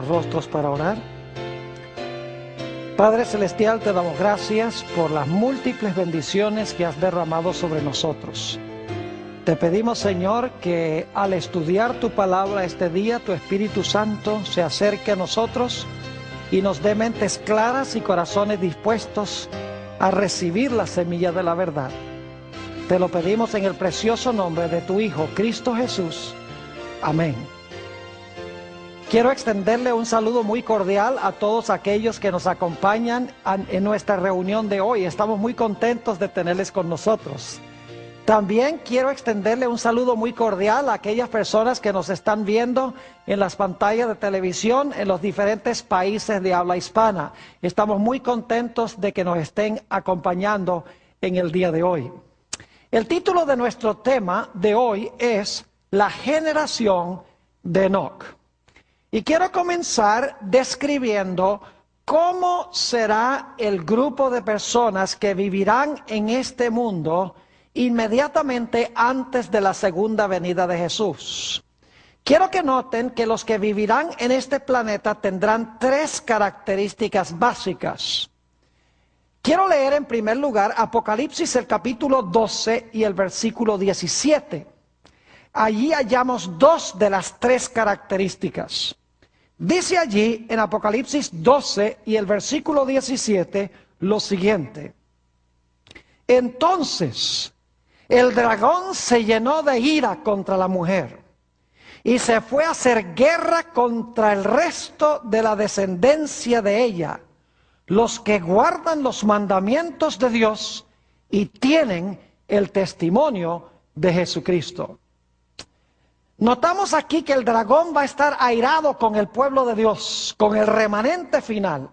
nuestros rostros para orar. Padre Celestial, te damos gracias por las múltiples bendiciones que has derramado sobre nosotros. Te pedimos, Señor, que al estudiar tu palabra este día, tu Espíritu Santo se acerque a nosotros y nos dé mentes claras y corazones dispuestos a recibir la semilla de la verdad. Te lo pedimos en el precioso nombre de tu Hijo, Cristo Jesús. Amén. Quiero extenderle un saludo muy cordial a todos aquellos que nos acompañan en nuestra reunión de hoy. Estamos muy contentos de tenerles con nosotros. También quiero extenderle un saludo muy cordial a aquellas personas que nos están viendo en las pantallas de televisión en los diferentes países de habla hispana. Estamos muy contentos de que nos estén acompañando en el día de hoy. El título de nuestro tema de hoy es La generación de Enoc. Y quiero comenzar describiendo cómo será el grupo de personas que vivirán en este mundo inmediatamente antes de la segunda venida de Jesús. Quiero que noten que los que vivirán en este planeta tendrán tres características básicas. Quiero leer en primer lugar Apocalipsis el capítulo 12 y el versículo 17. Allí hallamos dos de las tres características. Dice allí en Apocalipsis 12 y el versículo 17 lo siguiente. Entonces el dragón se llenó de ira contra la mujer y se fue a hacer guerra contra el resto de la descendencia de ella, los que guardan los mandamientos de Dios y tienen el testimonio de Jesucristo. Notamos aquí que el dragón va a estar airado con el pueblo de Dios, con el remanente final.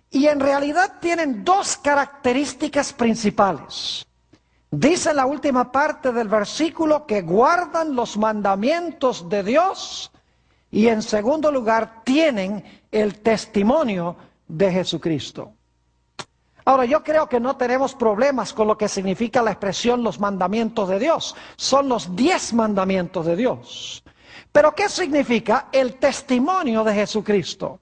Y en realidad tienen dos características principales. Dice en la última parte del versículo que guardan los mandamientos de Dios y en segundo lugar tienen el testimonio de Jesucristo. Ahora, yo creo que no tenemos problemas con lo que significa la expresión los mandamientos de Dios. Son los 10 mandamientos de Dios. Pero ¿qué significa el testimonio de Jesucristo?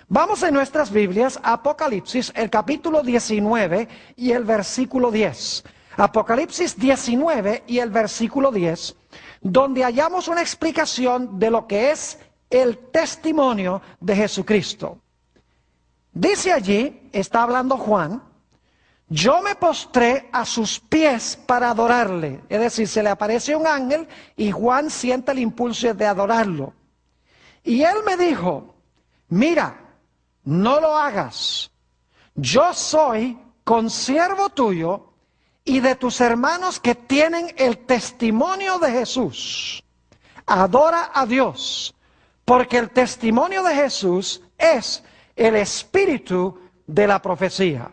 Vamos en nuestras Biblias a Apocalipsis, el capítulo 19 y el versículo 10. Apocalipsis 19 y el versículo 10, donde hallamos una explicación de lo que es el testimonio de Jesucristo. Dice allí, está hablando Juan, yo me postré a sus pies para adorarle. Es decir, se le aparece un ángel y Juan siente el impulso de adorarlo. Y él me dijo, mira, no lo hagas. Yo soy consiervo tuyo y de tus hermanos que tienen el testimonio de Jesús. Adora a Dios, porque el testimonio de Jesús es el espíritu de la profecía.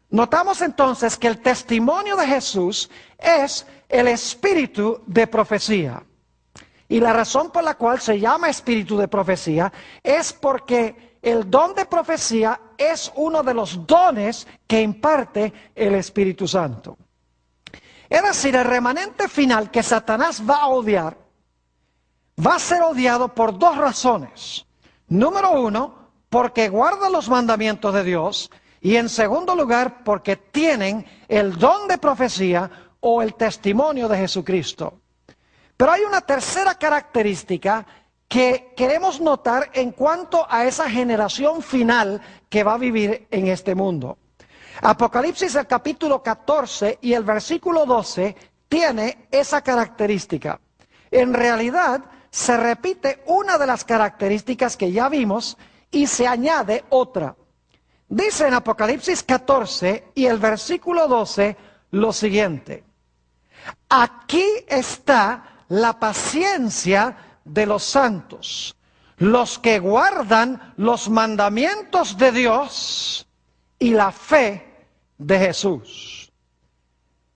Notamos entonces que el testimonio de Jesús es el espíritu de profecía. Y la razón por la cual se llama espíritu de profecía es porque el don de profecía es uno de los dones que imparte el Espíritu Santo. Es decir, el remanente final que Satanás va a odiar, va a ser odiado por dos razones. Número uno, porque guarda los mandamientos de Dios, y en segundo lugar, porque tienen el don de profecía o el testimonio de Jesucristo. Pero hay una tercera característica que queremos notar en cuanto a esa generación final que va a vivir en este mundo. Apocalipsis, el capítulo 14 y el versículo 12, tiene esa característica. En realidad, se repite una de las características que ya vimos y se añade otra. Dice en Apocalipsis 14 y el versículo 12 lo siguiente. Aquí está la paciencia de los santos, los que guardan los mandamientos de Dios y la fe de Jesús.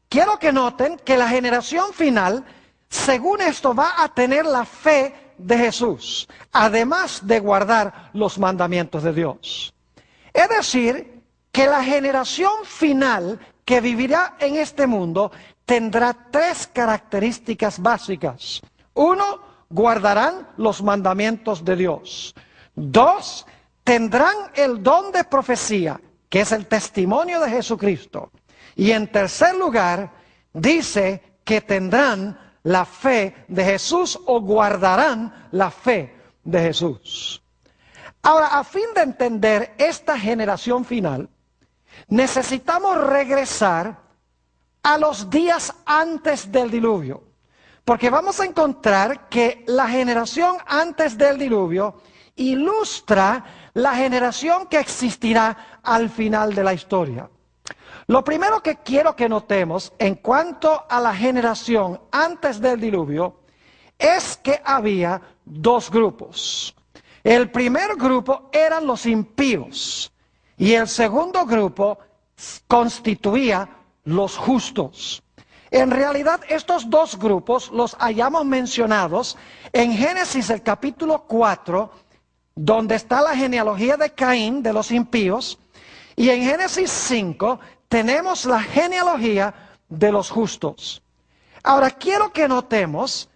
Quiero que noten que la generación final, según esto, va a tener la fe de Jesús, además de guardar los mandamientos de Dios. Es decir, que la generación final que vivirá en este mundo tendrá tres características básicas. Uno, guardarán los mandamientos de Dios. 2, tendrán el don de profecía, que es el testimonio de Jesucristo. Y en tercer lugar, dice que tendrán la fe de Jesús o guardarán la fe de Jesús. Ahora, a fin de entender esta generación final, necesitamos regresar a los días antes del diluvio. Porque vamos a encontrar que la generación antes del diluvio ilustra la generación que existirá al final de la historia. Lo primero que quiero que notemos en cuanto a la generación antes del diluvio es que había dos grupos. El primer grupo eran los impíos y el segundo grupo constituía los justos. En realidad estos dos grupos los hayamos mencionados en Génesis el capítulo 4, donde está la genealogía de Caín, de los impíos, y en Génesis 5 tenemos la genealogía de los justos. Ahora quiero que notemos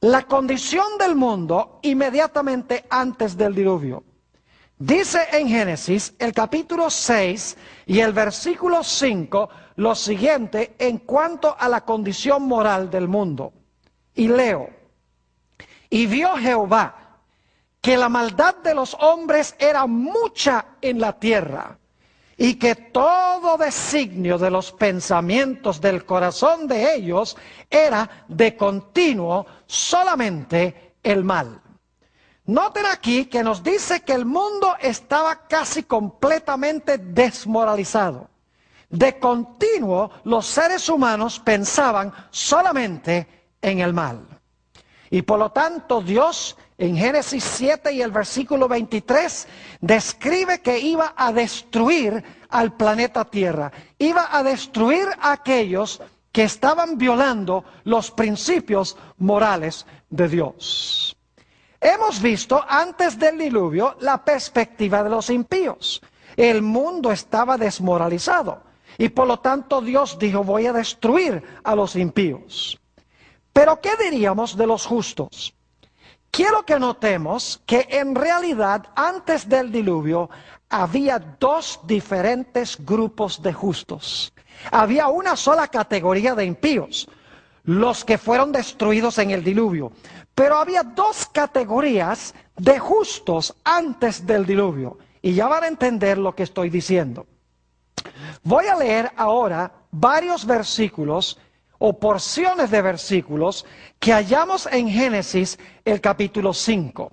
la condición del mundo inmediatamente antes del diluvio. Dice en Génesis el capítulo 6 y el versículo 5 lo siguiente en cuanto a la condición moral del mundo. Y leo: y vio Jehová que la maldad de los hombres era mucha en la tierra, y que todo designio de los pensamientos del corazón de ellos era de continuo solamente el mal. Noten aquí que nos dice que el mundo estaba casi completamente desmoralizado. De continuo los seres humanos pensaban solamente en el mal. Y por lo tanto Dios en Génesis 7 y el versículo 23 describe que iba a destruir al planeta Tierra. Iba a destruir a aquellos que estaban violando los principios morales de Dios. Hemos visto antes del diluvio la perspectiva de los impíos. El mundo estaba desmoralizado y por lo tanto Dios dijo: voy a destruir a los impíos. Pero ¿qué diríamos de los justos? Quiero que notemos que en realidad antes del diluvio había dos diferentes grupos de justos. Había una sola categoría de impíos, los que fueron destruidos en el diluvio. Pero había dos categorías de justos antes del diluvio. Y ya van a entender lo que estoy diciendo. Voy a leer ahora varios versículos o porciones de versículos que hallamos en Génesis el capítulo 5.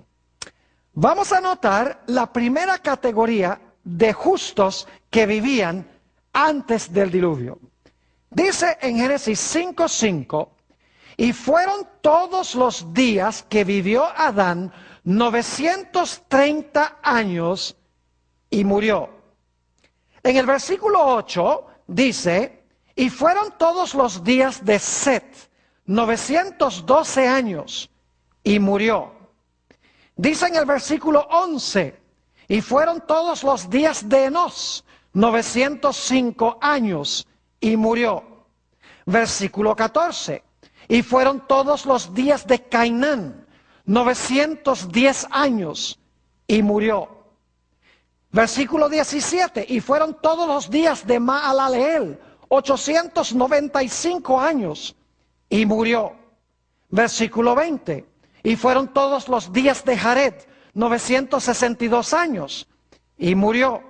Vamos a notar la primera categoría de justos que vivían antes del diluvio. Dice en Génesis 5:5: y fueron todos los días que vivió Adán 930 años y murió. En el versículo 8 dice: y fueron todos los días de Set 912 años y murió. Dice en el versículo 11: y fueron todos los días de Enós 905 años y murió. Versículo 14: y fueron todos los días de Cainán 910 años y murió. Versículo 17: y fueron todos los días de Maalaleel 895 años y murió. Versículo 20: y fueron todos los días de Jared 962 años y murió.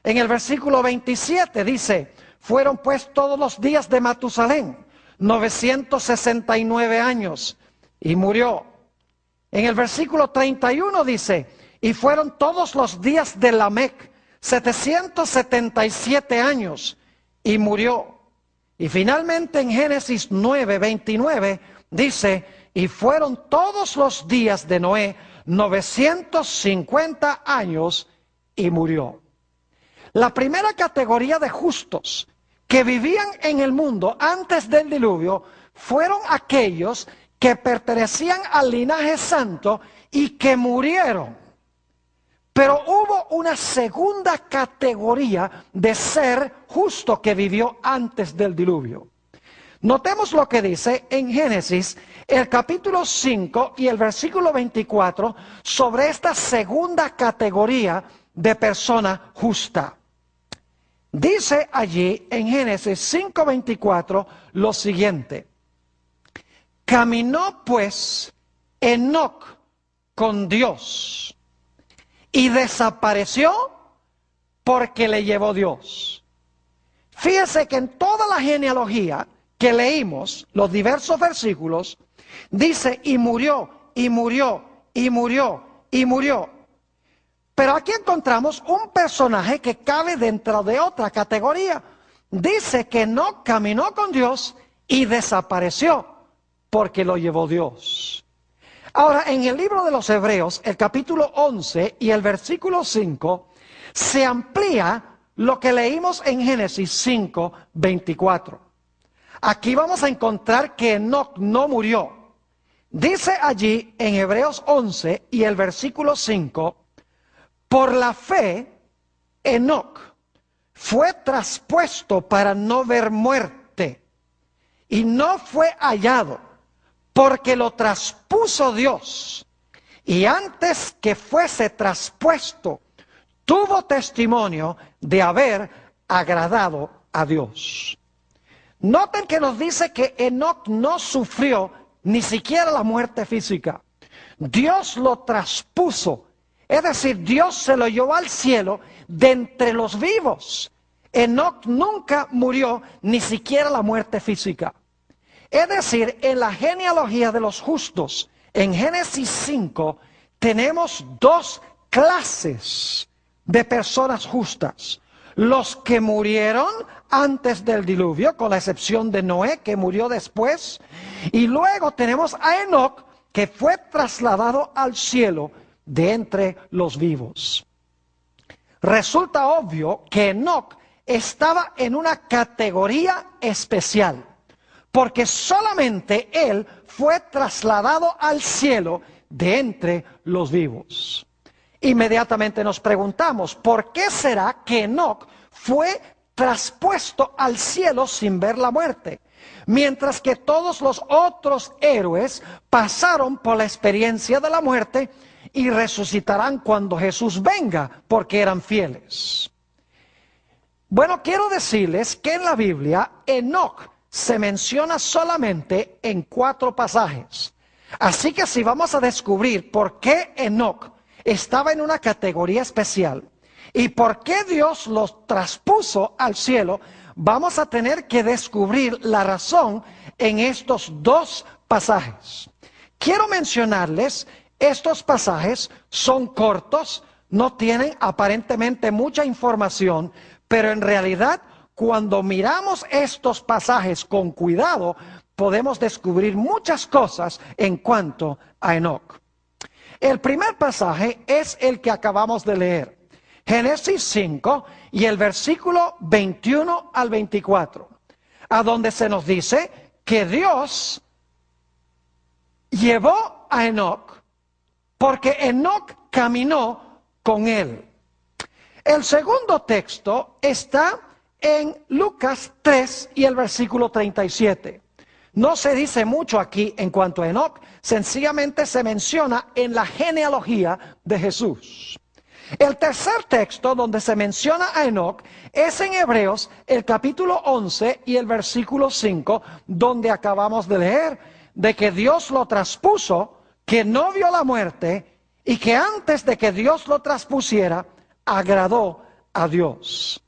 En el versículo 27 dice: fueron pues todos los días de Matusalén 969 años y murió. En el versículo 31 dice: y fueron todos los días de Lamec 777 años y murió. Y finalmente en Génesis 9:29 dice: y fueron todos los días de Noé 950 años y murió. La primera categoría de justos que vivían en el mundo antes del diluvio fueron aquellos que pertenecían al linaje santo y que murieron. Pero hubo una segunda categoría de ser justo que vivió antes del diluvio. Notemos lo que dice en Génesis, el capítulo 5 y el versículo 24, sobre esta segunda categoría de persona justa. Dice allí en Génesis 5:24 lo siguiente: caminó pues Enoc con Dios y desapareció porque le llevó Dios. Fíjese que en toda la genealogía que leímos, los diversos versículos, dice y murió, y murió, y murió, y murió. Pero aquí encontramos un personaje que cabe dentro de otra categoría. Dice que no caminó con Dios y desapareció porque lo llevó Dios. Ahora, en el libro de los Hebreos, el capítulo 11 y el versículo 5, se amplía lo que leímos en Génesis 5:24. Aquí vamos a encontrar que Enoc no murió. Dice allí en Hebreos 11 y el versículo 5, por la fe, Enoc fue traspuesto para no ver muerte y no fue hallado porque lo traspuso Dios. Y antes que fuese traspuesto, tuvo testimonio de haber agradado a Dios. Noten que nos dice que Enoc no sufrió ni siquiera la muerte física. Dios lo traspuso. Es decir, Dios se lo llevó al cielo de entre los vivos. Enoc nunca murió ni siquiera la muerte física. Es decir, en la genealogía de los justos, en Génesis 5, tenemos dos clases de personas justas. Los que murieron antes del diluvio, con la excepción de Noé, que murió después. Y luego tenemos a Enoc, que fue trasladado al cielo de entre los vivos. Resulta obvio que Enoc estaba en una categoría especial, porque solamente él fue trasladado al cielo de entre los vivos. Inmediatamente nos preguntamos, ¿por qué será que Enoc fue traspuesto al cielo sin ver la muerte? Mientras que todos los otros héroes pasaron por la experiencia de la muerte y resucitarán cuando Jesús venga, porque eran fieles. Bueno, quiero decirles que en la Biblia Enoc se menciona solamente en 4 pasajes. Así que si vamos a descubrir por qué Enoc estaba en una categoría especial y por qué Dios los traspuso al cielo, vamos a tener que descubrir la razón en estos 2 pasajes. Quiero mencionarles, estos pasajes son cortos, no tienen aparentemente mucha información, pero en realidad cuando miramos estos pasajes con cuidado, podemos descubrir muchas cosas en cuanto a Enoc. El primer pasaje es el que acabamos de leer, Génesis 5 y el versículo 21 al 24, a donde se nos dice que Dios llevó a Enoc porque Enoc caminó con él. El segundo texto está en Lucas 3 y el versículo 37. No se dice mucho aquí en cuanto a Enoc, sencillamente se menciona en la genealogía de Jesús. El tercer texto donde se menciona a Enoc es en Hebreos, el capítulo 11 y el versículo 5, donde acabamos de leer, de que Dios lo traspuso, que no vio la muerte, y que antes de que Dios lo traspusiera, agradó a Dios.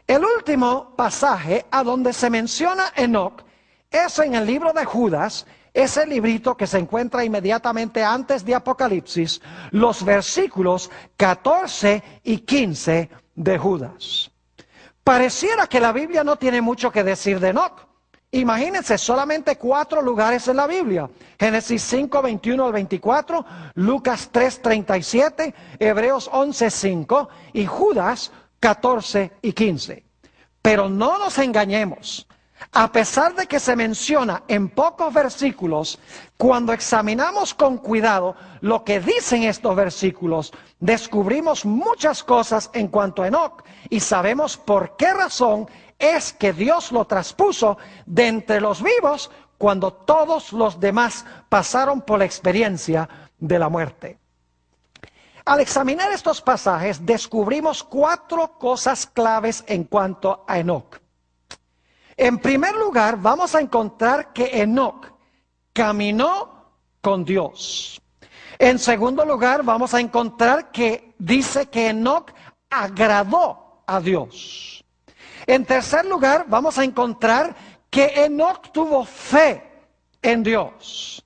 El último pasaje a donde se menciona Enoc es en el libro de Judas, ese librito que se encuentra inmediatamente antes de Apocalipsis, los versículos 14 y 15 de Judas. Pareciera que la Biblia no tiene mucho que decir de Enoc. Imagínense, solamente 4 lugares en la Biblia: Génesis 5, 21 al 24, Lucas 3, 37, Hebreos 11, 5 y Judas 14 y 15. Pero no nos engañemos, A pesar de que se menciona en pocos versículos, cuando examinamos con cuidado lo que dicen estos versículos, descubrimos muchas cosas en cuanto a Enoc y sabemos por qué razón es que Dios lo traspuso de entre los vivos cuando todos los demás pasaron por la experiencia de la muerte. Al examinar estos pasajes, descubrimos 4 cosas claves en cuanto a Enoc. En primer lugar, vamos a encontrar que Enoc caminó con Dios. En segundo lugar, vamos a encontrar que dice que Enoc agradó a Dios. En tercer lugar, vamos a encontrar que Enoc tuvo fe en Dios.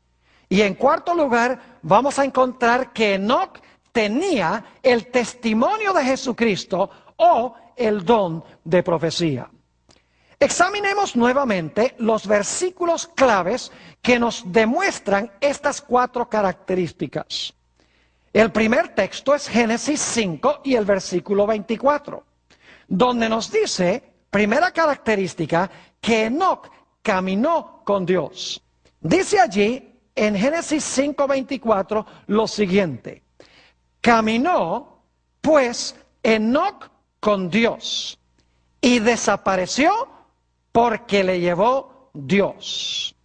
Y en cuarto lugar, vamos a encontrar que Enoc tenía el testimonio de Jesucristo o el don de profecía. Examinemos nuevamente los versículos claves que nos demuestran estas 4 características. El primer texto es Génesis 5 y el versículo 24, donde nos dice, primera característica, que Enoc caminó con Dios. Dice allí en Génesis 5:24 lo siguiente: caminó pues Enoc con Dios y desapareció porque le llevó Dios.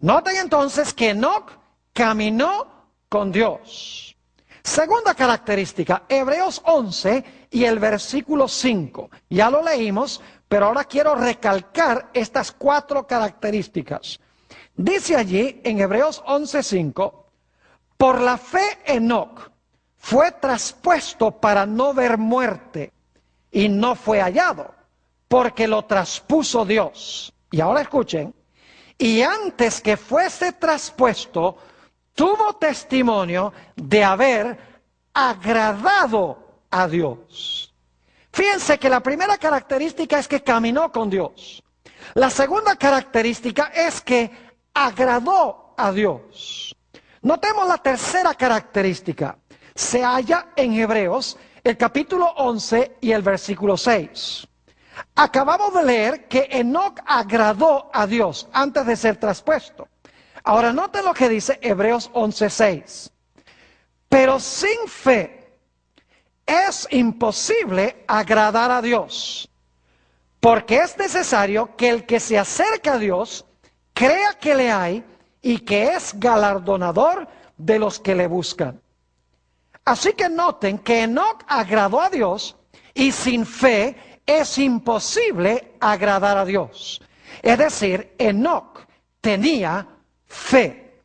Noten entonces que Enoc caminó con Dios. Segunda característica, Hebreos 11 y el versículo 5. Ya lo leímos, pero ahora quiero recalcar estas 4 características. Dice allí en Hebreos 11:5, por la fe Enoc fue traspuesto para no ver muerte y no fue hallado, porque lo traspuso Dios. Y ahora escuchen, y antes que fuese traspuesto, tuvo testimonio de haber agradado a Dios. Fíjense que la primera característica es que caminó con Dios. La segunda característica es que agradó a Dios. Notemos la tercera característica. Se halla en Hebreos, el capítulo 11 y el versículo 6. Acabamos de leer que Enoc agradó a Dios antes de ser traspuesto. Ahora noten lo que dice Hebreos 11:6. Pero sin fe es imposible agradar a Dios, porque es necesario que el que se acerca a Dios crea que le hay y que es galardonador de los que le buscan. Así que noten que Enoc agradó a Dios y sin fe es imposible agradar a Dios. Es decir, Enoc tenía fe.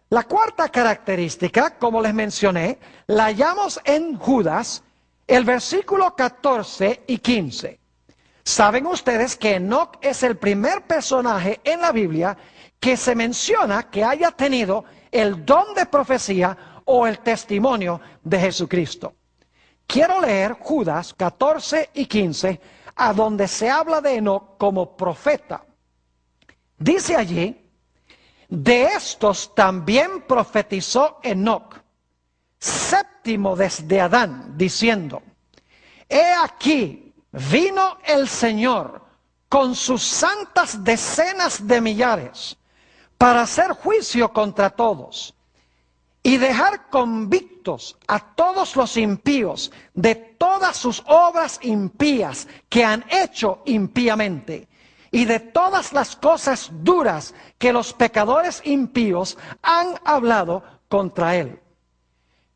La cuarta característica, como les mencioné, la hallamos en Judas, el versículo 14 y 15. Saben ustedes que Enoc es el primer personaje en la Biblia que se menciona que haya tenido el don de profecía o el testimonio de Jesucristo. Quiero leer Judas 14 y 15, a donde se habla de Enoc como profeta. Dice allí, de estos también profetizó Enoc, séptimo desde Adán, diciendo, he aquí, vino el Señor con sus santas decenas de millares para hacer juicio contra todos y dejar convictos a todos los impíos de todas sus obras impías que han hecho impíamente y de todas las cosas duras que los pecadores impíos han hablado contra él.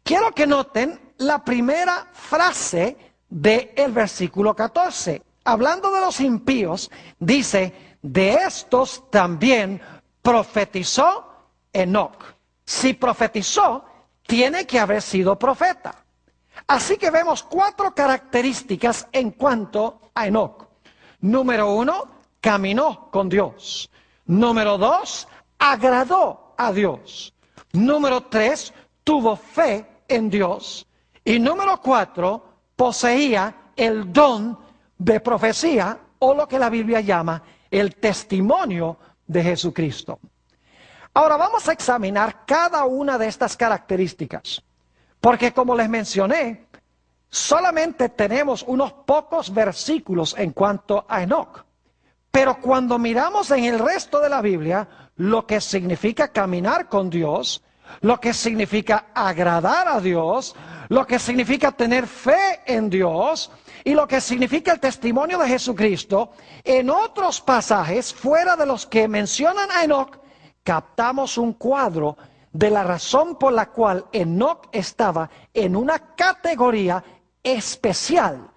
Quiero que noten la primera frase del versículo 14. Hablando de los impíos, dice, de estos también profetizó Enoc. Si profetizó, tiene que haber sido profeta. Así que vemos 4 características en cuanto a Enoc. Número 1, caminó con Dios. Número 2, agradó a Dios. Número 3, tuvo fe en Dios. Y número 4, poseía el don de profecía, o lo que la Biblia llama el testimonio de Jesucristo. Ahora vamos a examinar cada una de estas características, porque como les mencioné, solamente tenemos unos pocos versículos en cuanto a Enoc, Pero cuando miramos en el resto de la Biblia, lo que significa caminar con Dios, lo que significa agradar a Dios, lo que significa tener fe en Dios y lo que significa el testimonio de Jesucristo, en otros pasajes, fuera de los que mencionan a Enoc, captamos un cuadro de la razón por la cual Enoc estaba en una categoría especial.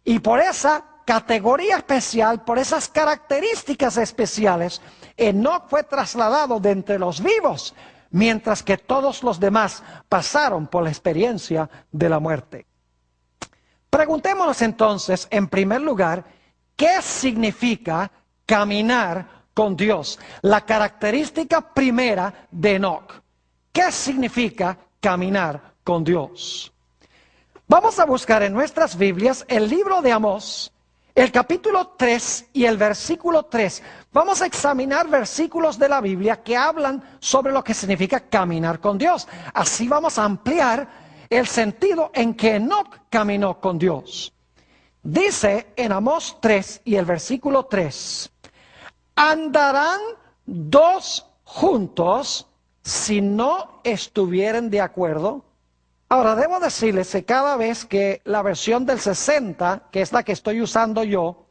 Y por esa categoría especial, por esas características especiales, Enoc fue trasladado de entre los vivos, mientras que todos los demás pasaron por la experiencia de la muerte. Preguntémonos entonces, en primer lugar, ¿qué significa caminar con Dios? La característica primera de Enoc. ¿Qué significa caminar con Dios? Vamos a buscar en nuestras Biblias el libro de Amós, el capítulo 3 y el versículo 3. Vamos a examinar versículos de la Biblia que hablan sobre lo que significa caminar con Dios. Así vamos a ampliar el sentido en que Enoc caminó con Dios. Dice en Amós 3 y el versículo 3, ¿andarán dos juntos si no estuvieren de acuerdo? Ahora, debo decirles que cada vez que la versión del 60, que es la que estoy usando yo,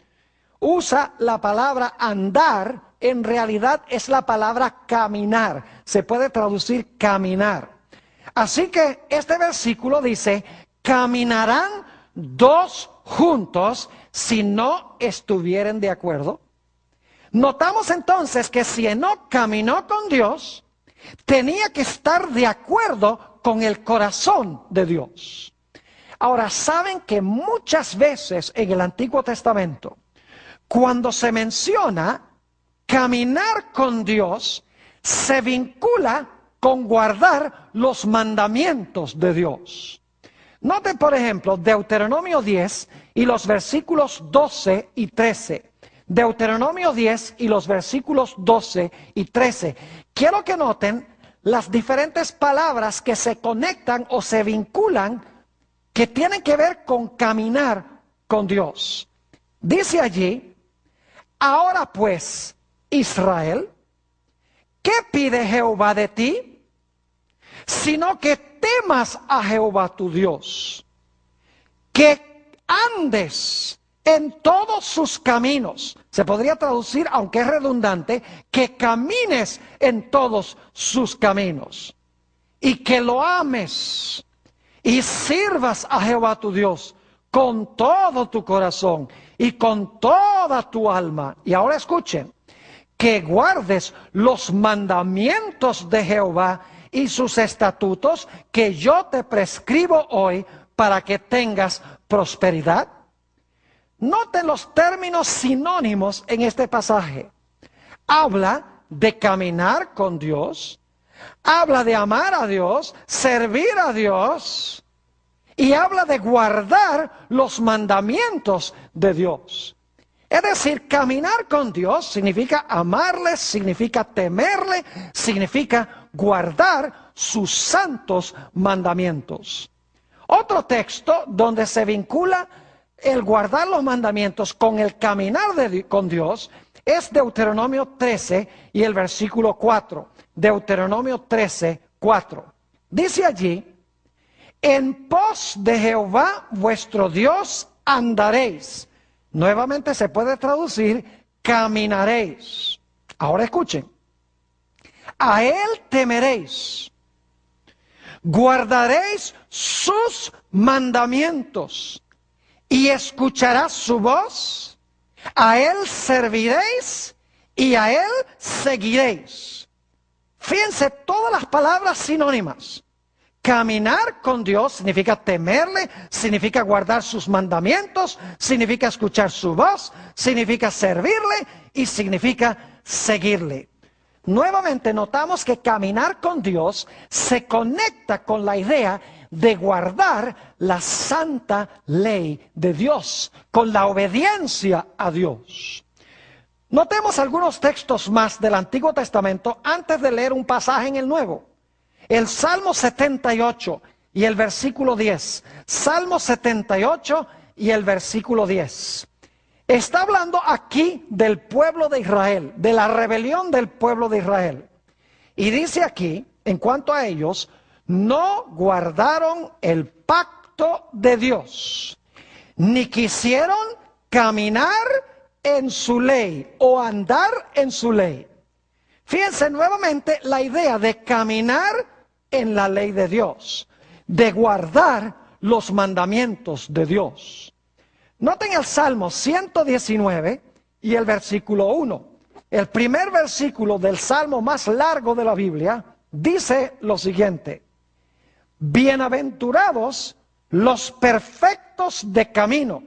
usa la palabra andar, en realidad es la palabra caminar. Se puede traducir caminar. Así que este versículo dice, ¿caminarán dos juntos si no estuvieren de acuerdo? Notamos entonces que si Enoc caminó con Dios, tenía que estar de acuerdo con el corazón de Dios. Ahora, saben que muchas veces en el Antiguo Testamento, cuando se menciona caminar con Dios, se vincula con guardar los mandamientos de Dios. Noten, por ejemplo, Deuteronomio 10 y los versículos 12 y 13. Deuteronomio 10 y los versículos 12 y 13. Quiero que noten las diferentes palabras que se conectan o se vinculan, que tienen que ver con caminar con Dios. Dice allí, ahora pues, Israel, ¿qué pide Jehová de ti? Sino que temas a Jehová tu Dios, que andes en todos sus caminos. Se podría traducir, aunque es redundante, que camines en todos sus caminos. Y que lo ames y sirvas a Jehová tu Dios con todo tu corazón y con toda tu alma. Y ahora escuchen, que guardes los mandamientos de Jehová y sus estatutos que yo te prescribo hoy para que tengas prosperidad. Noten los términos sinónimos en este pasaje. Habla de caminar con Dios, habla de amar a Dios, servir a Dios, y habla de guardar los mandamientos de Dios. Es decir, caminar con Dios significa amarle, significa temerle, significa guardar sus santos mandamientos. Otro texto donde se vincula el guardar los mandamientos con el caminar con Dios es Deuteronomio 13 y el versículo 4. Deuteronomio 13, 4. Dice allí, en pos de Jehová vuestro Dios andaréis. Nuevamente se puede traducir, caminaréis. Ahora escuchen, a él temeréis, guardaréis sus mandamientos y escucharás su voz, a él serviréis y a él seguiréis. Fíjense todas las palabras sinónimas. Caminar con Dios significa temerle, significa guardar sus mandamientos, significa escuchar su voz, significa servirle y significa seguirle. Nuevamente notamos que caminar con Dios se conecta con la idea de guardar la santa ley de Dios, con la obediencia a Dios. Notemos algunos textos más del Antiguo Testamento antes de leer un pasaje en el Nuevo. El Salmo 78 y el versículo 10. Salmo 78 y el versículo 10. Está hablando aquí del pueblo de Israel, de la rebelión del pueblo de Israel. Y dice aquí, en cuanto a ellos, no guardaron el pacto de Dios, ni quisieron caminar en su ley o andar en su ley. Fíjense nuevamente la idea de caminar en la ley de Dios, de guardar los mandamientos de Dios. Noten el Salmo 119 y el versículo 1. El primer versículo del Salmo más largo de la Biblia dice lo siguiente: bienaventurados los perfectos de camino,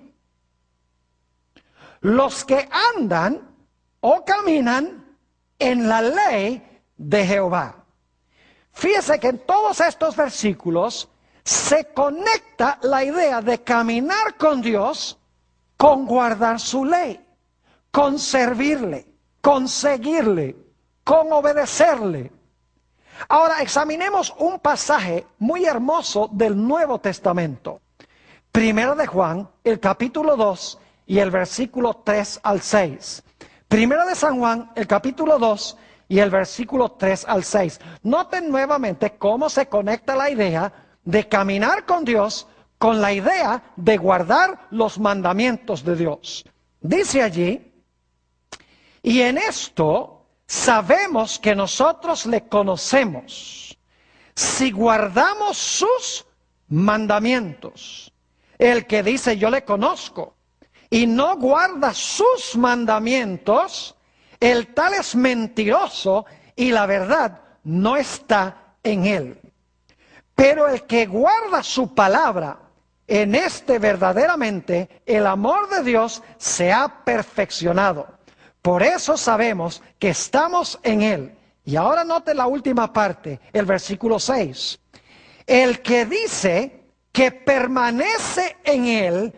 los que andan o caminan en la ley de Jehová. Fíjese que en todos estos versículos se conecta la idea de caminar con Dios con guardar su ley, con servirle, con seguirle, con obedecerle. Ahora examinemos un pasaje muy hermoso del Nuevo Testamento. Primera de Juan, el capítulo 2 y el versículo 3 al 6. Primera de San Juan, el capítulo 2 y el versículo 3 al 6. Noten nuevamente cómo se conecta la idea de caminar con Dios con la idea de guardar los mandamientos de Dios. Dice allí: y en esto sabemos que nosotros le conocemos, si guardamos sus mandamientos. El que dice yo le conozco y no guarda sus mandamientos, el tal es mentiroso y la verdad no está en él. Pero el que guarda su palabra, en este verdaderamente el amor de Dios se ha perfeccionado. Por eso sabemos que estamos en él. Y ahora note la última parte, el versículo 6. El que dice que permanece en él,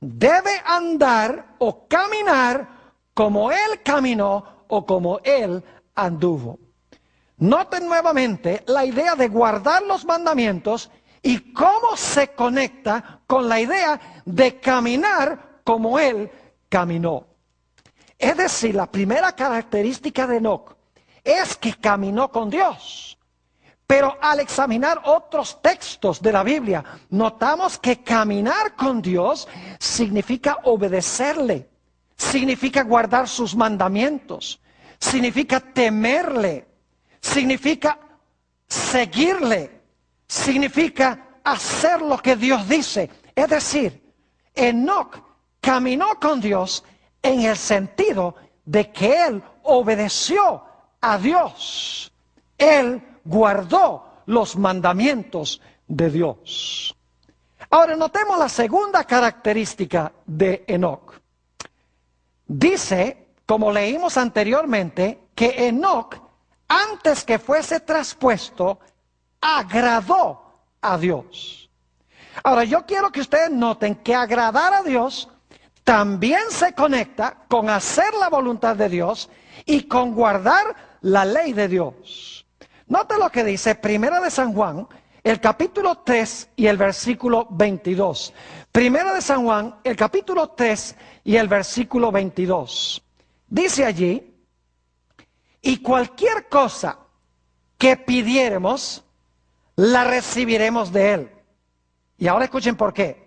debe andar o caminar como él caminó o como él anduvo. Noten nuevamente la idea de guardar los mandamientos y cómo se conecta con la idea de caminar como él caminó. Es decir, la primera característica de Enoc es que caminó con Dios. Pero al examinar otros textos de la Biblia, notamos que caminar con Dios significa obedecerle, significa guardar sus mandamientos, significa temerle, significa seguirle, significa hacer lo que Dios dice. Es decir, Enoc caminó con Dios en el sentido de que él obedeció a Dios. Él guardó los mandamientos de Dios. Ahora notemos la segunda característica de Enoc. Dice, como leímos anteriormente, que Enoc, antes que fuese traspuesto, agradó a Dios. Ahora yo quiero que ustedes noten que agradar a Dios también se conecta con hacer la voluntad de Dios y con guardar la ley de Dios. Note lo que dice Primera de San Juan, el capítulo 3 y el versículo 22. Primera de San Juan, el capítulo 3 y el versículo 22. Dice allí: y cualquier cosa que pidiéremos, la recibiremos de él. Y ahora escuchen por qué.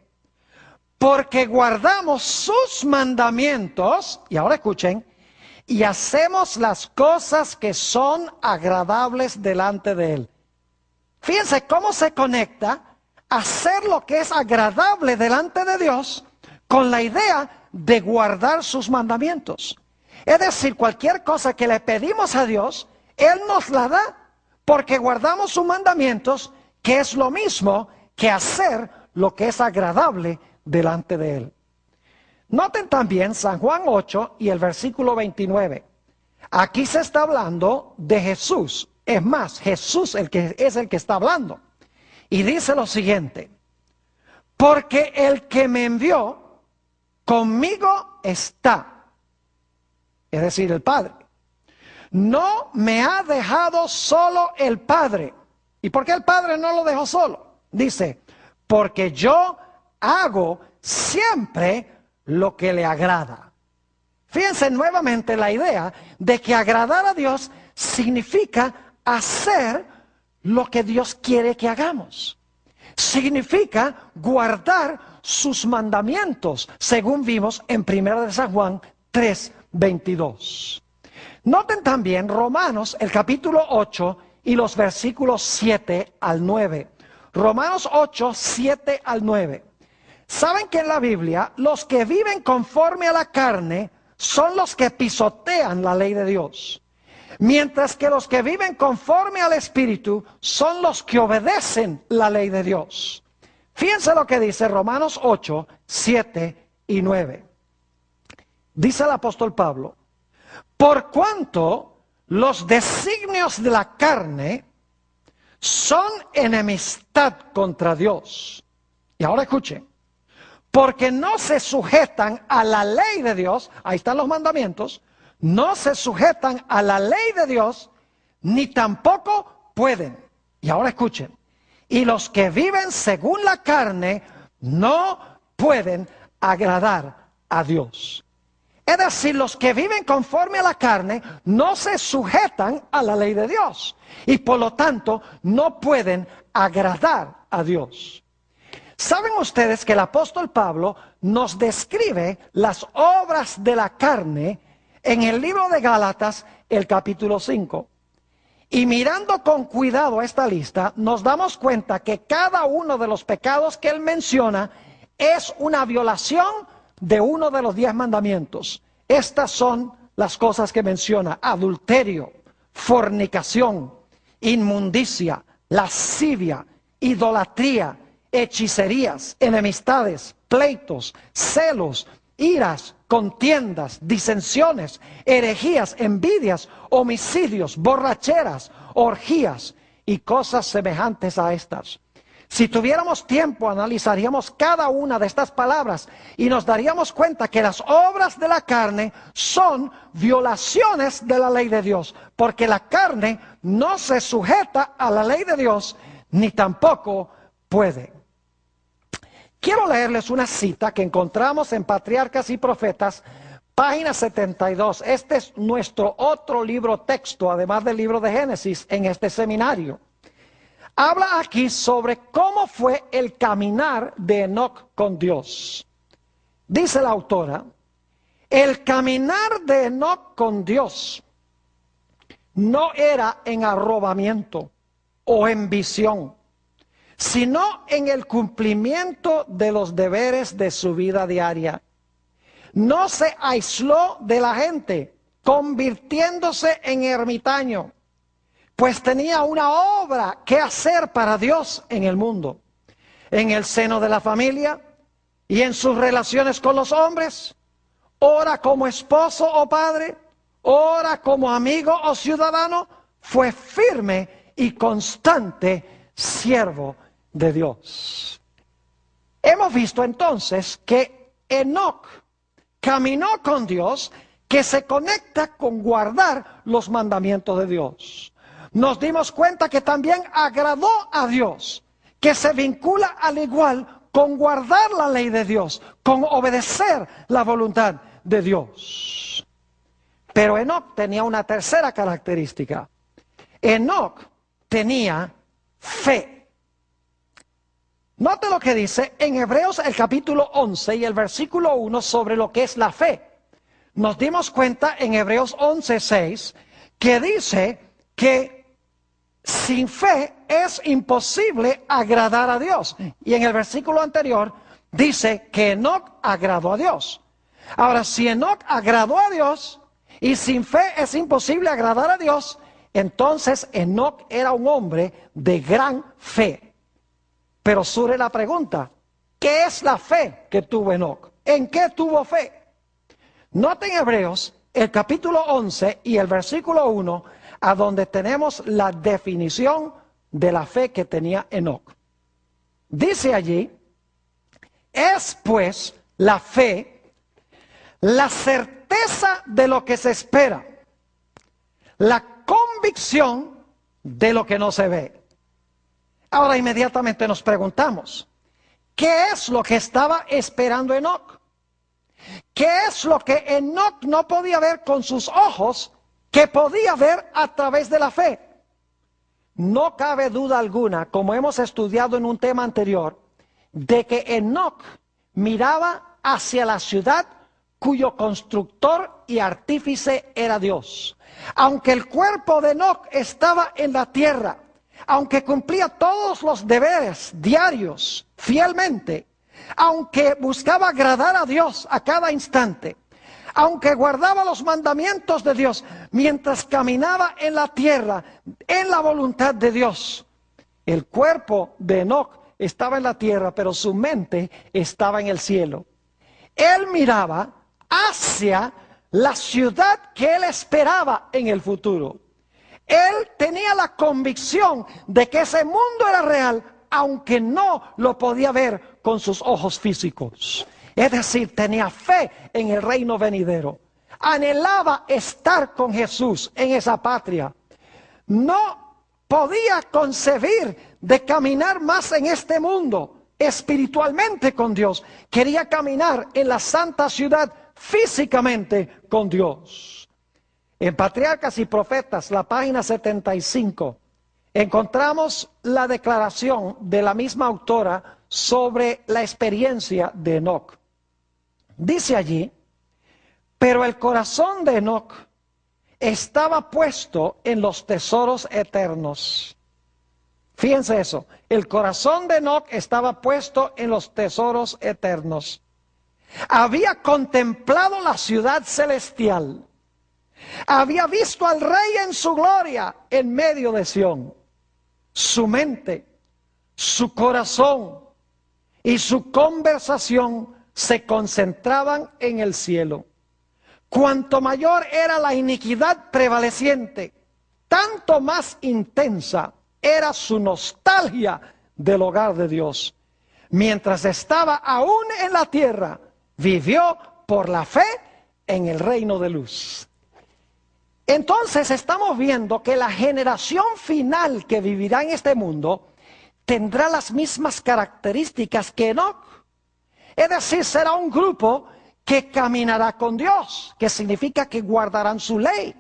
Porque guardamos sus mandamientos, y ahora escuchen, y hacemos las cosas que son agradables delante de él. Fíjense cómo se conecta hacer lo que es agradable delante de Dios con la idea de guardar sus mandamientos. Es decir, cualquier cosa que le pedimos a Dios, Él nos la da porque guardamos sus mandamientos, que es lo mismo que hacer lo que es agradable delante de Él. Noten también San Juan 8 y el versículo 29. Aquí se está hablando de Jesús. Es más, Jesús es el que está hablando. Y dice lo siguiente: porque el que me envió conmigo está. Es decir, el Padre. No me ha dejado solo el Padre. ¿Y por qué el Padre no lo dejó solo? Dice, porque yo hago siempre lo que le agrada. Fíjense nuevamente la idea de que agradar a Dios significa hacer lo que Dios quiere que hagamos. Significa guardar sus mandamientos, según vimos en 1 de San Juan 3:22. Noten también Romanos, el capítulo 8 y los versículos 7 al 9. Romanos 8, 7 al 9. ¿Saben que en la Biblia los que viven conforme a la carne son los que pisotean la ley de Dios? Mientras que los que viven conforme al Espíritu son los que obedecen la ley de Dios. Fíjense lo que dice Romanos 8, 7 y 9. Dice el apóstol Pablo: por cuanto los designios de la carne son enemistad contra Dios. Y ahora escuchen. Porque no se sujetan a la ley de Dios, ahí están los mandamientos, no se sujetan a la ley de Dios, ni tampoco pueden. Y ahora escuchen. Y los que viven según la carne no pueden agradar a Dios. Es decir, los que viven conforme a la carne no se sujetan a la ley de Dios. Y por lo tanto no pueden agradar a Dios. ¿Saben ustedes que el apóstol Pablo nos describe las obras de la carne en el libro de Gálatas, el capítulo 5? Y mirando con cuidado esta lista, nos damos cuenta que cada uno de los pecados que él menciona es una violación de uno de los 10 mandamientos. Estas son las cosas que menciona: adulterio, fornicación, inmundicia, lascivia, idolatría, hechicerías, enemistades, pleitos, celos, iras, contiendas, disensiones, herejías, envidias, homicidios, borracheras, orgías y cosas semejantes a estas. Si tuviéramos tiempo, analizaríamos cada una de estas palabras y nos daríamos cuenta que las obras de la carne son violaciones de la ley de Dios, porque la carne no se sujeta a la ley de Dios, ni tampoco puede. Quiero leerles una cita que encontramos en Patriarcas y Profetas, página 72. Este es nuestro otro libro texto, además del libro de Génesis, en este seminario. Habla aquí sobre cómo fue el caminar de Enoc con Dios. Dice la autora: el caminar de Enoc con Dios no era en arrobamiento o en visión, sino en el cumplimiento de los deberes de su vida diaria. No se aisló de la gente, convirtiéndose en ermitaño, pues tenía una obra que hacer para Dios en el mundo, en el seno de la familia y en sus relaciones con los hombres, ora como esposo o padre, ora como amigo o ciudadano. Fue firme y constante siervo de Dios. Hemos visto entonces que Enoc caminó con Dios, que se conecta con guardar los mandamientos de Dios. Nos dimos cuenta que también agradó a Dios, que se vincula al igual con guardar la ley de Dios, con obedecer la voluntad de Dios. Pero Enoc tenía una tercera característica. Enoc tenía fe. Note lo que dice en Hebreos el capítulo 11 y el versículo 1 sobre lo que es la fe. Nos dimos cuenta en Hebreos 11:6 que dice que sin fe es imposible agradar a Dios. Y en el versículo anterior dice que Enoc agradó a Dios. Ahora, si Enoc agradó a Dios y sin fe es imposible agradar a Dios, entonces Enoc era un hombre de gran fe. Pero surge la pregunta: ¿qué es la fe que tuvo Enoc? ¿En qué tuvo fe? Noten Hebreos el capítulo 11 y el versículo 1, a donde tenemos la definición de la fe que tenía Enoc. Dice allí: es pues la fe la certeza de lo que se espera, la convicción de lo que no se ve. Ahora inmediatamente nos preguntamos: ¿qué es lo que estaba esperando Enoc? ¿qué es lo que Enoc no podía ver con sus ojos, que podía ver a través de la fe? No cabe duda alguna, como hemos estudiado en un tema anterior, de que Enoc miraba hacia la ciudad cuyo constructor y artífice era Dios. Aunque el cuerpo de Enoc estaba en la tierra, aunque cumplía todos los deberes diarios fielmente, aunque buscaba agradar a Dios a cada instante, aunque guardaba los mandamientos de Dios, mientras caminaba en la tierra, en la voluntad de Dios, el cuerpo de Enoc estaba en la tierra, pero su mente estaba en el cielo. Él miraba hacia la ciudad que él esperaba en el futuro. Él tenía la convicción de que ese mundo era real, aunque no lo podía ver con sus ojos físicos. Es decir, tenía fe en el reino venidero. Anhelaba estar con Jesús en esa patria. No podía concebir de caminar más en este mundo espiritualmente con Dios. Quería caminar en la santa ciudad físicamente con Dios. En Patriarcas y Profetas, la página 75, encontramos la declaración de la misma autora sobre la experiencia de Enoc. Dice allí: pero el corazón de Enoc estaba puesto en los tesoros eternos. Fíjense eso, el corazón de Enoc estaba puesto en los tesoros eternos. Había contemplado la ciudad celestial. Había visto al Rey en su gloria en medio de Sión. Su mente, su corazón y su conversación se concentraban en el cielo. Cuanto mayor era la iniquidad prevaleciente, tanto más intensa era su nostalgia del hogar de Dios. Mientras estaba aún en la tierra, vivió por la fe en el reino de luz. Entonces estamos viendo que la generación final que vivirá en este mundo tendrá las mismas características que Enoc. Es decir, será un grupo que caminará con Dios, que significa que guardarán su ley.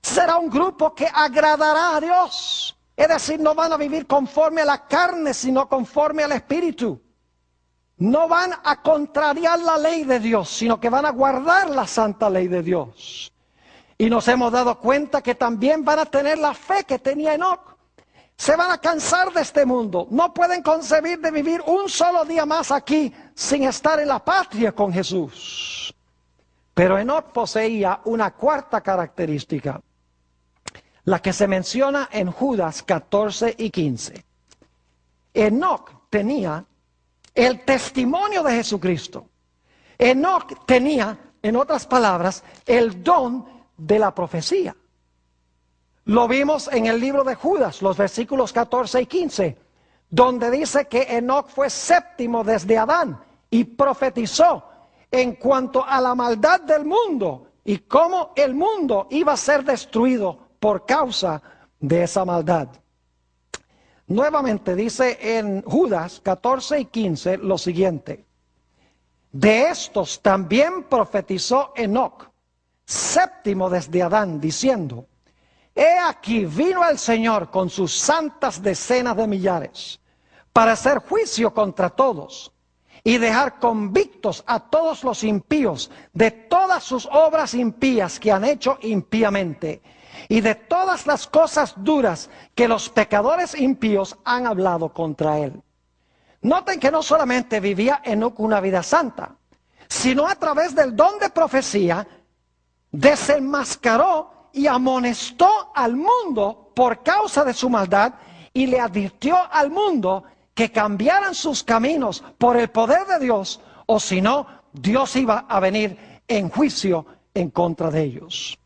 Será un grupo que agradará a Dios. Es decir, no van a vivir conforme a la carne, sino conforme al Espíritu. No van a contrariar la ley de Dios, sino que van a guardar la santa ley de Dios. Y nos hemos dado cuenta que también van a tener la fe que tenía Enoc. Se van a cansar de este mundo. No pueden concebir de vivir un solo día más aquí sin estar en la patria con Jesús. Pero Enoc poseía una cuarta característica, la que se menciona en Judas 14 y 15. Enoc tenía el testimonio de Jesucristo. Enoc tenía, en otras palabras, el don de la profecía. Lo vimos en el libro de Judas, los versículos 14 y 15, donde dice que Enoc fue séptimo desde Adán y profetizó en cuanto a la maldad del mundo y cómo el mundo iba a ser destruido por causa de esa maldad. Nuevamente dice en Judas 14 y 15 lo siguiente: de estos también profetizó Enoc, séptimo desde Adán, diciendo: he aquí vino el Señor con sus santas decenas de millares, para hacer juicio contra todos, y dejar convictos a todos los impíos de todas sus obras impías que han hecho impíamente, y de todas las cosas duras que los pecadores impíos han hablado contra él. Noten que no solamente vivía Enoc una vida santa, sino a través del don de profecía, desenmascaró y amonestó al mundo por causa de su maldad, y le advirtió al mundo que cambiaran sus caminos por el poder de Dios, o si no, Dios iba a venir en juicio en contra de ellos.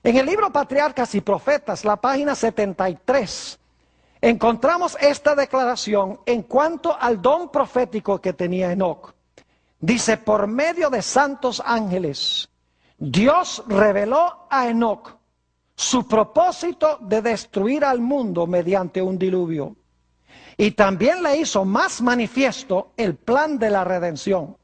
En el libro Patriarcas y Profetas, la página 73, encontramos esta declaración en cuanto al don profético que tenía Enoc. Dice: por medio de santos ángeles, Dios reveló a Enoc su propósito de destruir al mundo mediante un diluvio. Y también le hizo más manifiesto el plan de la redención.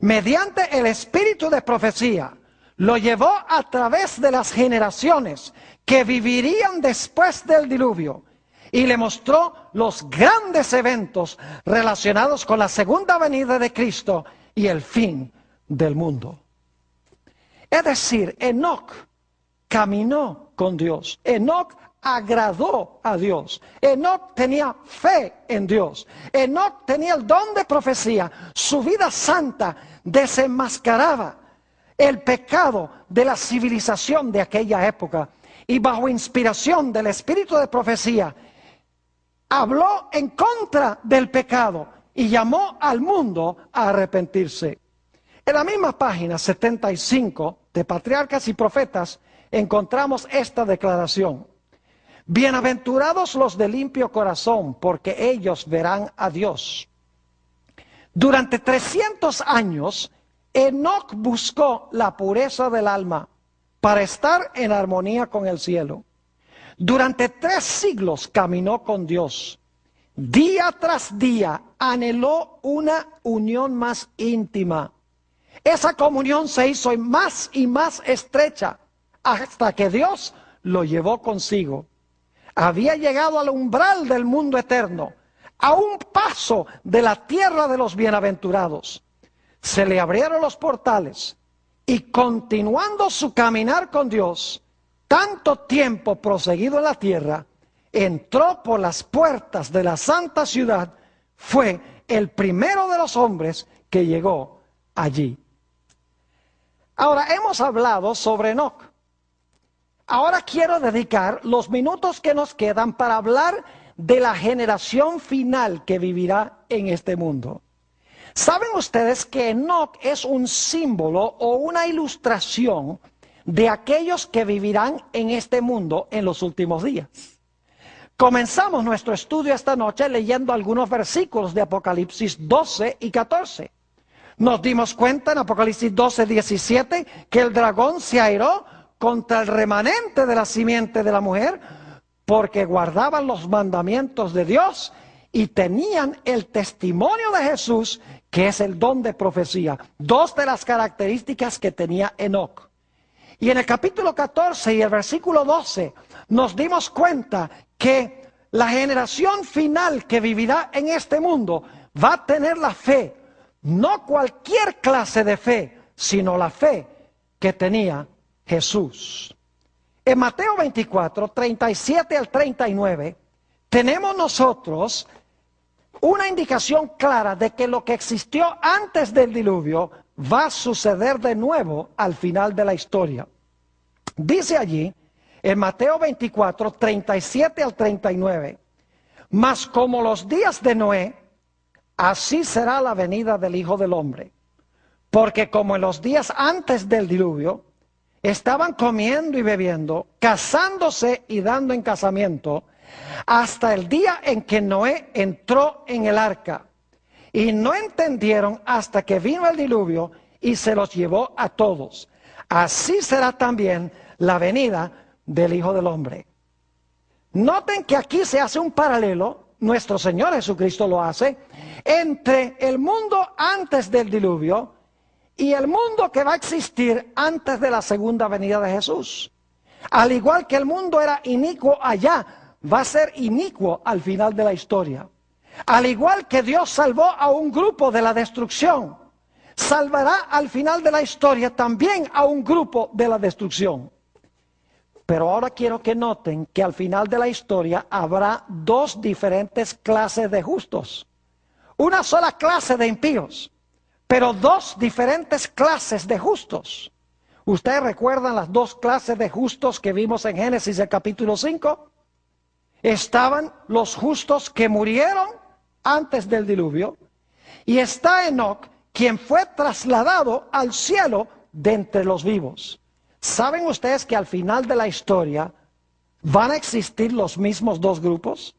mediante el espíritu de profecía, lo llevó a través de las generaciones que vivirían después del diluvio y le mostró los grandes eventos relacionados con la segunda venida de Cristo y el fin del mundo. Es decir, Enoc caminó con Dios. Enoc agradó a Dios. Enoc tenía fe en Dios. Enoc tenía el don de profecía. Su vida santa desenmascaraba el pecado de la civilización de aquella época. Y bajo inspiración del espíritu de profecía, habló en contra del pecado y llamó al mundo a arrepentirse. En la misma página 75 de Patriarcas y Profetas encontramos esta declaración: bienaventurados los de limpio corazón, porque ellos verán a Dios. Durante 300 años, Enoc buscó la pureza del alma para estar en armonía con el cielo. Durante 3 siglos caminó con Dios. Día tras día anheló una unión más íntima. Esa comunión se hizo más y más estrecha hasta que Dios lo llevó consigo. Había llegado al umbral del mundo eterno, a un paso de la tierra de los bienaventurados. Se le abrieron los portales y, continuando su caminar con Dios, tanto tiempo proseguido en la tierra, entró por las puertas de la santa ciudad. Fue el primero de los hombres que llegó allí. Ahora, hemos hablado sobre Enoc. Ahora quiero dedicar los minutos que nos quedan para hablar de la generación final que vivirá en este mundo. ¿Saben ustedes que Enoc es un símbolo o una ilustración de aquellos que vivirán en este mundo en los últimos días? Comenzamos nuestro estudio esta noche leyendo algunos versículos de Apocalipsis 12 y 14. Nos dimos cuenta en Apocalipsis 12, 17 que el dragón se airó contra el remanente de la simiente de la mujer porque guardaban los mandamientos de Dios y tenían el testimonio de Jesús, que es el don de profecía. 2 de las características que tenía Enoc. Y en el capítulo 14 y el versículo 12 nos dimos cuenta que la generación final que vivirá en este mundo va a tener la fe, no cualquier clase de fe, sino la fe que tenía Jesús. En Mateo 24, 37 al 39, tenemos nosotros una indicación clara de que lo que existió antes del diluvio va a suceder de nuevo al final de la historia. Dice allí, en Mateo 24, 37 al 39, mas como los días de Noé, así será la venida del Hijo del Hombre. Porque como en los días antes del diluvio, estaban comiendo y bebiendo, casándose y dando en casamiento, hasta el día en que Noé entró en el arca. Y no entendieron hasta que vino el diluvio y se los llevó a todos. Así será también la venida del Hijo del Hombre. Noten que aquí se hace un paralelo, nuestro Señor Jesucristo lo hace, entre el mundo antes del diluvio y el mundo que va a existir antes de la segunda venida de Jesús. Al igual que el mundo era inicuo allá, va a ser inicuo al final de la historia. Al igual que Dios salvó a un grupo de la destrucción, salvará al final de la historia también a un grupo de la destrucción. Pero ahora quiero que noten que al final de la historia habrá 2 diferentes clases de justos. Una sola clase de impíos, pero 2 diferentes clases de justos. ¿Ustedes recuerdan las 2 clases de justos que vimos en Génesis el capítulo 5? Estaban los justos que murieron antes del diluvio, y está Enoc, quien fue trasladado al cielo de entre los vivos. ¿Saben ustedes que al final de la historia van a existir los mismos 2 grupos?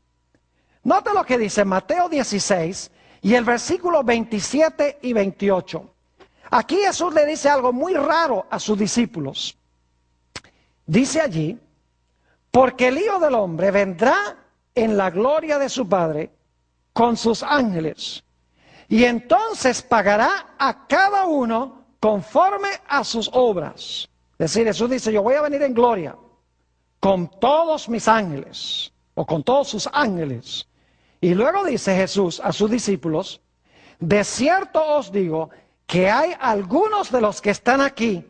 Note lo que dice Mateo 16 y el versículo 27 y 28. Aquí Jesús le dice algo muy raro a sus discípulos. Dice allí, porque el Hijo del Hombre vendrá en la gloria de su Padre con sus ángeles, y entonces pagará a cada uno conforme a sus obras. Es decir, Jesús dice, yo voy a venir en gloria con todos mis ángeles, o con todos sus ángeles. Y luego dice Jesús a sus discípulos, de cierto os digo que hay algunos de los que están aquí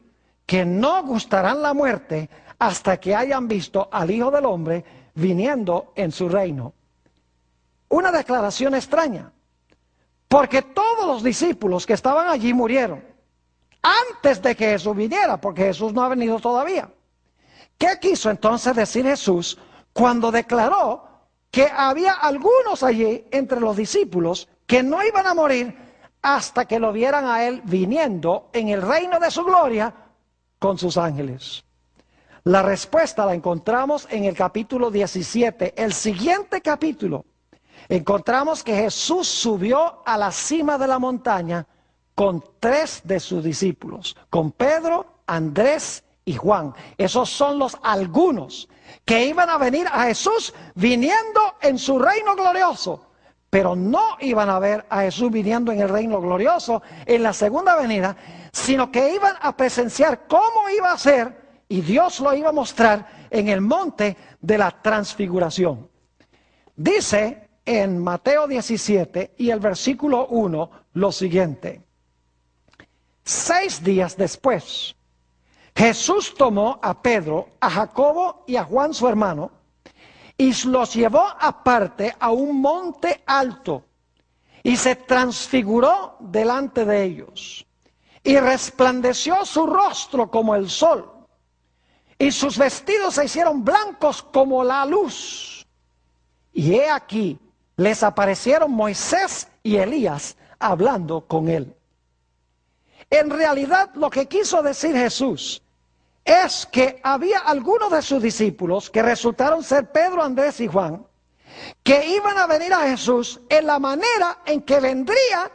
que no gustarán la muerte hasta que hayan visto al Hijo del Hombre viniendo en su reino. Una declaración extraña, porque todos los discípulos que estaban allí murieron antes de que Jesús viniera, porque Jesús no ha venido todavía. ¿Qué quiso entonces decir Jesús cuando declaró que había algunos allí entre los discípulos que no iban a morir hasta que lo vieran a Él viniendo en el reino de su gloria con sus ángeles? La respuesta la encontramos en el capítulo 17, el siguiente capítulo. Encontramos que Jesús subió a la cima de la montaña con 3 de sus discípulos, con Pedro, Andrés y Juan. Esos son los algunos que iban a venir a Jesús viniendo en su reino glorioso, pero no iban a ver a Jesús viniendo en el reino glorioso en la segunda venida, sino que iban a presenciar cómo iba a ser, y Dios lo iba a mostrar en el monte de la transfiguración. Dice en Mateo 17 y el versículo 1 lo siguiente: 6 días después, Jesús tomó a Pedro, a Jacobo y a Juan su hermano, y los llevó aparte a un monte alto, y se transfiguró delante de ellos, y resplandeció su rostro como el sol, y sus vestidos se hicieron blancos como la luz. Y he aquí, les aparecieron Moisés y Elías hablando con él. En realidad, lo que quiso decir Jesús es que había algunos de sus discípulos, que resultaron ser Pedro, Andrés y Juan, que iban a venir a Jesús en la manera en que vendría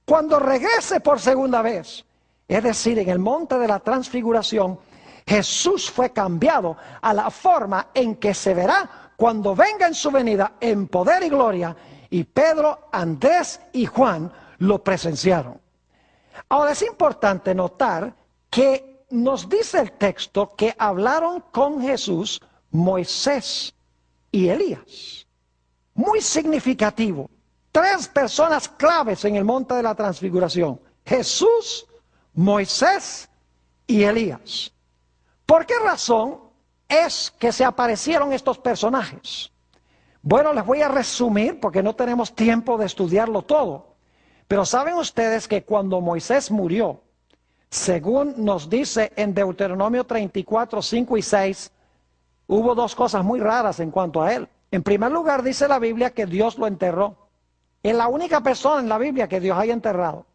cuando regrese por segunda vez. Es decir, en el monte de la transfiguración, Jesús fue cambiado a la forma en que se verá cuando venga en su venida en poder y gloria, y Pedro, Andrés y Juan lo presenciaron. Ahora es importante notar que nos dice el texto que hablaron con Jesús Moisés y Elías. Muy significativo. 3 personas claves en el monte de la transfiguración: Jesús, Moisés y Elías. ¿Por qué razón es que se aparecieron estos personajes? Bueno, les voy a resumir porque no tenemos tiempo de estudiarlo todo. Pero saben ustedes que cuando Moisés murió, según nos dice en Deuteronomio 34, 5 y 6, hubo 2 cosas muy raras en cuanto a él. En primer lugar, dice la Biblia que Dios lo enterró. Es la única persona en la Biblia que Dios haya enterrado.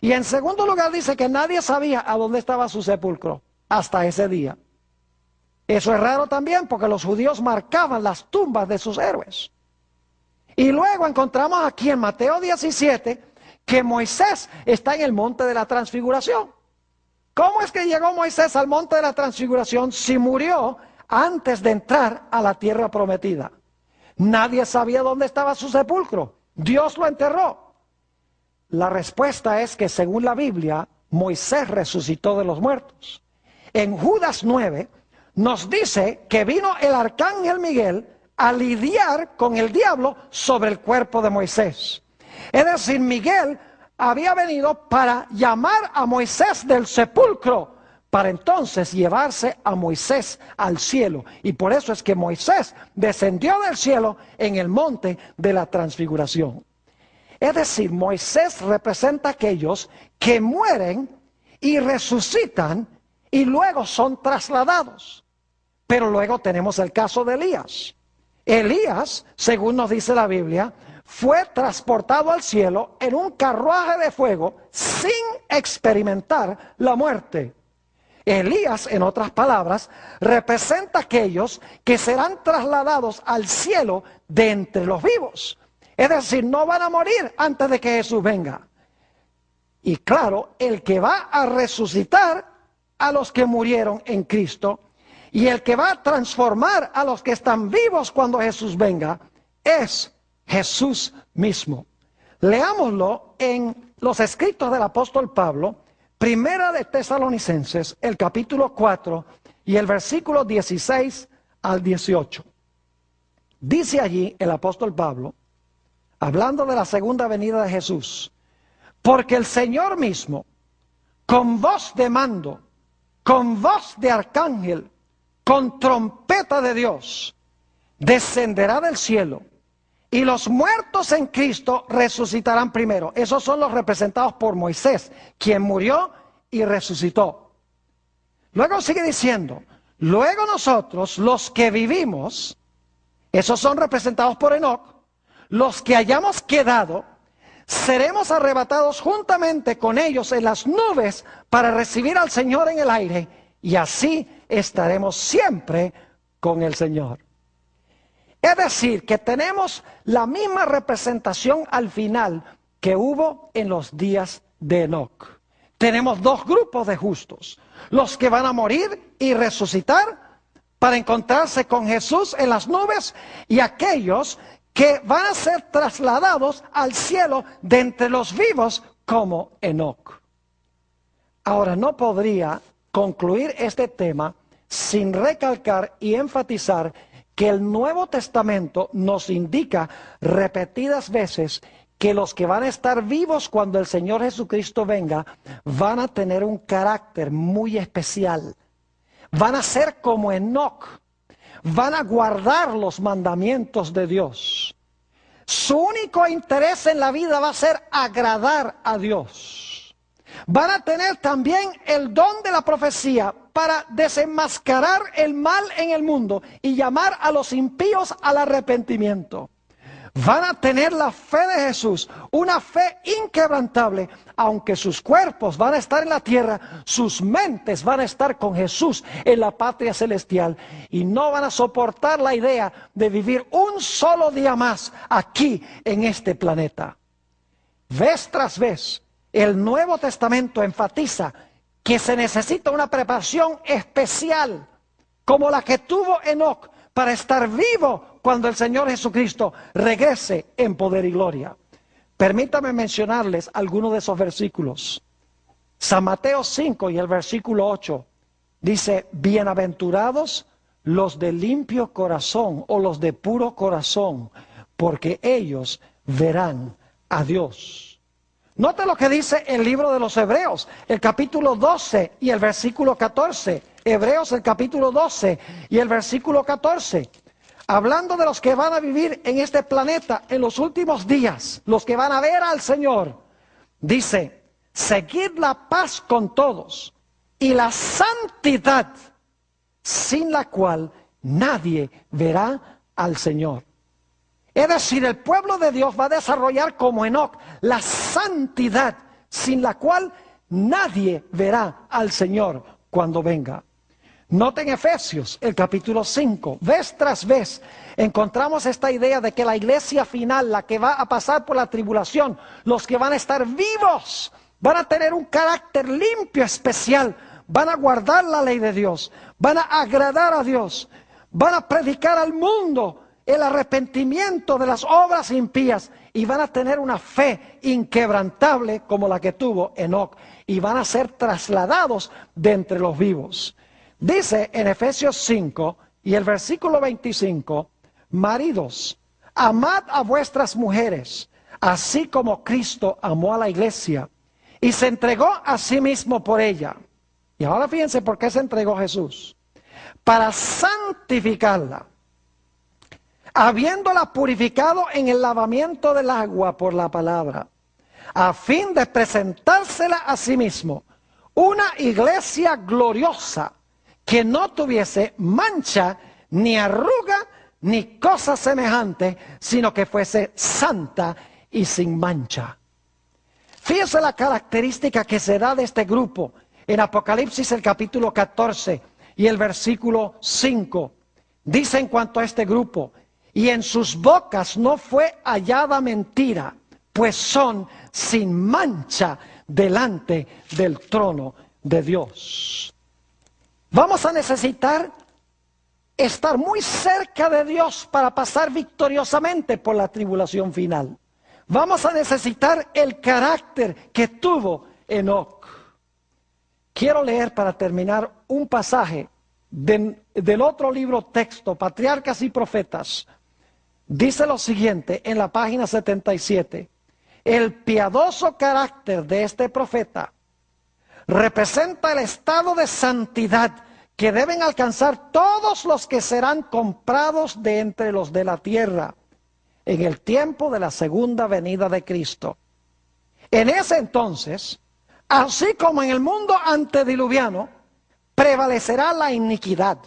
Y en segundo lugar, dice que nadie sabía a dónde estaba su sepulcro hasta ese día. Eso es raro también, porque los judíos marcaban las tumbas de sus héroes. Y luego encontramos aquí en Mateo 17 que Moisés está en el monte de la transfiguración. ¿Cómo es que llegó Moisés al monte de la transfiguración si murió antes de entrar a la tierra prometida? Nadie sabía dónde estaba su sepulcro. Dios lo enterró. La respuesta es que según la Biblia, Moisés resucitó de los muertos. En Judas 9 nos dice que vino el arcángel Miguel a lidiar con el diablo sobre el cuerpo de Moisés. Es decir, Miguel había venido para llamar a Moisés del sepulcro, para entonces llevarse a Moisés al cielo. Y por eso es que Moisés descendió del cielo en el monte de la transfiguración. Es decir, Moisés representa a aquellos que mueren y resucitan y luego son trasladados. Pero luego tenemos el caso de Elías. Elías, según nos dice la Biblia, fue transportado al cielo en un carruaje de fuego sin experimentar la muerte. Elías, en otras palabras, representa a aquellos que serán trasladados al cielo de entre los vivos. Es decir, no van a morir antes de que Jesús venga. Y claro, el que va a resucitar a los que murieron en Cristo y el que va a transformar a los que están vivos cuando Jesús venga es Jesús mismo. Leámoslo en los escritos del apóstol Pablo, Primera de Tesalonicenses, el capítulo 4 y el versículo 16 al 18. Dice allí el apóstol Pablo, hablando de la segunda venida de Jesús, porque el Señor mismo, con voz de mando, con voz de arcángel, con trompeta de Dios, descenderá del cielo, y los muertos en Cristo resucitarán primero. Esos son los representados por Moisés, quien murió y resucitó. Luego sigue diciendo, luego nosotros, los que vivimos, esos son representados por Enoc, los que hayamos quedado, seremos arrebatados juntamente con ellos en las nubes para recibir al Señor en el aire, y así estaremos siempre con el Señor. Es decir, que tenemos la misma representación al final que hubo en los días de Enoc. Tenemos dos grupos de justos, los que van a morir y resucitar para encontrarse con Jesús en las nubes, y aquellos que van a ser trasladados al cielo de entre los vivos como Enoc. Ahora, no podría concluir este tema sin recalcar y enfatizar que el Nuevo Testamento nos indica repetidas veces que los que van a estar vivos cuando el Señor Jesucristo venga van a tener un carácter muy especial. Van a ser como Enoc, van a guardar los mandamientos de Dios. Su único interés en la vida va a ser agradar a Dios. Van a tener también el don de la profecía para desenmascarar el mal en el mundo y llamar a los impíos al arrepentimiento. Van a tener la fe de Jesús, una fe inquebrantable. Aunque sus cuerpos van a estar en la tierra, sus mentes van a estar con Jesús en la patria celestial. Y no van a soportar la idea de vivir un solo día más aquí en este planeta. Vez tras vez, el Nuevo Testamento enfatiza que se necesita una preparación especial, como la que tuvo Enoc, para estar vivo cuando el Señor Jesucristo regrese en poder y gloria. Permítame mencionarles algunos de esos versículos. San Mateo 5 y el versículo 8 dice, bienaventurados los de limpio corazón o los de puro corazón, porque ellos verán a Dios. Note lo que dice el libro de los Hebreos, el capítulo 12 y el versículo 14. Hebreos, el capítulo 12 y el versículo 14. Hablando de los que van a vivir en este planeta en los últimos días, los que van a ver al Señor, dice, seguid la paz con todos y la santidad, sin la cual nadie verá al Señor. Es decir, el pueblo de Dios va a desarrollar como Enoc la santidad, sin la cual nadie verá al Señor cuando venga. Noten Efesios, el capítulo 5, vez tras vez encontramos esta idea de que la iglesia final, la que va a pasar por la tribulación, los que van a estar vivos, van a tener un carácter limpio, especial, van a guardar la ley de Dios, van a agradar a Dios, van a predicar al mundo el arrepentimiento de las obras impías y van a tener una fe inquebrantable como la que tuvo Enoc, y van a ser trasladados de entre los vivos. Dice en Efesios 5 y el versículo 25, maridos, amad a vuestras mujeres, así como Cristo amó a la iglesia y se entregó a sí mismo por ella. Y ahora fíjense por qué se entregó Jesús. Para santificarla, habiéndola purificado en el lavamiento del agua por la palabra, a fin de presentársela a sí mismo, una iglesia gloriosa, que no tuviese mancha, ni arruga, ni cosa semejante, sino que fuese santa y sin mancha. Fíjese la característica que se da de este grupo en Apocalipsis, el capítulo 14 y el versículo 5. Dice en cuanto a este grupo, y en sus bocas no fue hallada mentira, pues son sin mancha delante del trono de Dios. Vamos a necesitar estar muy cerca de Dios para pasar victoriosamente por la tribulación final. Vamos a necesitar el carácter que tuvo Enoc. Quiero leer para terminar un pasaje del otro libro texto, Patriarcas y Profetas. Dice lo siguiente en la página 77. El piadoso carácter de este profeta representa el estado de santidad que deben alcanzar todos los que serán comprados de entre los de la tierra en el tiempo de la segunda venida de Cristo. En ese entonces, así como en el mundo antediluviano, prevalecerá la iniquidad,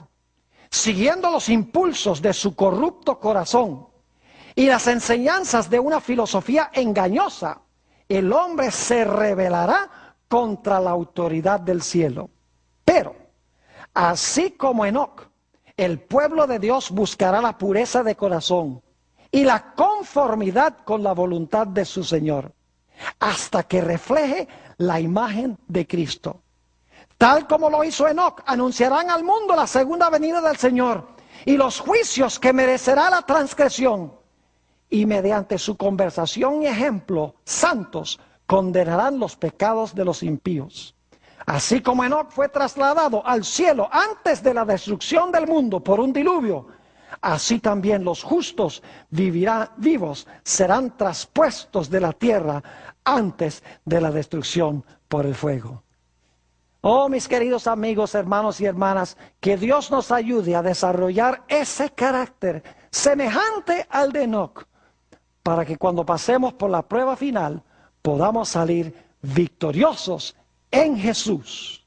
siguiendo los impulsos de su corrupto corazón y las enseñanzas de una filosofía engañosa. El hombre se rebelará contra la autoridad del cielo. Pero, así como Enoc, el pueblo de Dios buscará la pureza de corazón y la conformidad con la voluntad de su Señor, hasta que refleje la imagen de Cristo. Tal como lo hizo Enoc, anunciarán al mundo la segunda venida del Señor y los juicios que merecerá la transgresión. Y mediante su conversación y ejemplo, santos condenarán los pecados de los impíos. Así como Enoc fue trasladado al cielo antes de la destrucción del mundo por un diluvio, así también los justos vivos serán traspuestos de la tierra antes de la destrucción por el fuego. Oh, mis queridos amigos, hermanos y hermanas, que Dios nos ayude a desarrollar ese carácter semejante al de Enoc, para que cuando pasemos por la prueba final podamos salir victoriosos en Jesús.